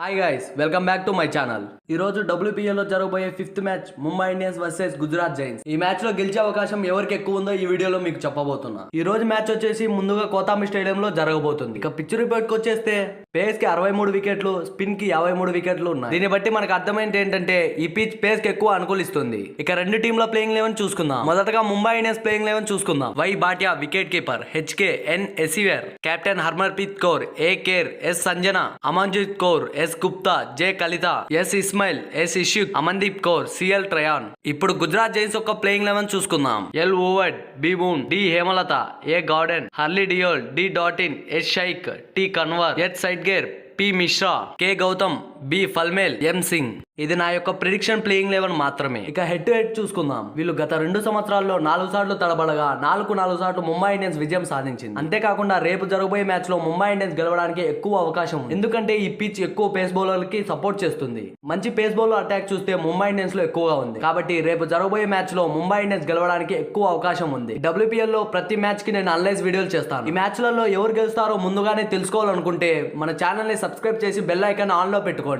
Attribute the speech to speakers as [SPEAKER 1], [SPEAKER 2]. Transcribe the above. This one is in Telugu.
[SPEAKER 1] Hi guys, welcome back to my channel. ఈ రోజు WPL లో జరగబోయే fifth match Mumbai Indians versus Gujarat Giants. ఈ మ్యాచ్ లో గెలిచే అవకాశం ఎవరికి ఎక్కువ ఉందో ఈ వీడియోలో మీకు చెప్పబోతున్నా. ఈ రోజు మ్యాచ్ వచ్చేసి ముందుగా కోతాంబి స్టేడియం లో జరగబోతుంది. ఇక పిచ్ రిపోర్ట్ కి వచ్చేస్తే పేస్ కి 63 వికెట్లు, స్పిన్ కి 53 వికెట్లు ఉన్నాయి. దీన్ని బట్టి మనకు అర్థమైంది ఏంటంటే ఈ పిచ్ పేస్ కి ఎక్కువ అనుకూలిస్తుంది. ఇక రెండు టీంల ప్లేయింగ్ 11 చూసుకుందాం. మొదటగా ముంబై ఇండియన్స్ ప్లేయింగ్ 11 చూసుకుందాం. Y Bhatia wicket keeper, HK N Sciver, captain Harmanpreet Kaur, A Kerr, S Sanjana, Amanjot Kaur, S Gupta, J Kalita, S Ismail, S Ishaque, Amandeep Kaur, CL Tryon. ఇప్పుడు గుజరాత్ జైన్స్ యొక్క ప్లేయింగ్ 11 చూసుకుందాం. L Wolvaardt, B Mooney, D Hemalatha, A Gardner, Harleen Deol, D Dottin, S Shaikh, T Kanwar, H సైడ్గేర్, P Mishra, K Gautam, B Fulmali, M Singh. ఇది నా యొక్క ప్రిడిక్షన్ ప్లేయింగ్ 11 మాత్రమే. ఇక హెడ్ టు హెడ్ చూసుకుందాం. వీళ్ళు గత 2 సంవత్సరాల్లో 4 సార్లు తడబడగా 4 సార్లు ముంబై ఇండియన్స్ విజయం సాధించింది. అంతేకాకుండా రేపు జరగబోయే మ్యాచ్ లో ముంబై ఇండియన్స్ గెలవడానికి ఎక్కువ అవకాశం ఉంది. ఎందుకంటే ఈ పిచ్ ఎక్కువ పేస్ బౌలర్లకి సపోర్ట్ చేస్తుంది. మంచి పేస్ బౌలర్ అటాక్ చూస్తే ముంబై ఇండియన్స్ లో ఎక్కువగా ఉంది. కాబట్టి రేపు జరగబోయే మ్యాచ్ లో ముంబై ఇండియన్స్ గెలవడానికి ఎక్కువ అవకాశం ఉంది. WPL లో ప్రతి మ్యాచ్ కి నేను అనలైజ్ వీడియోలు చేస్తాను. ఈ మ్యాచ్ లలో ఎవరు గెలుస్తారో ముందుగానే తెలుసుకోవాలనుకుంటే మన ఛానల్ ని సబ్స్క్రైబ్ చేసి బెల్ ఐకాన్ ఆన్ లో పెట్టుకోండి.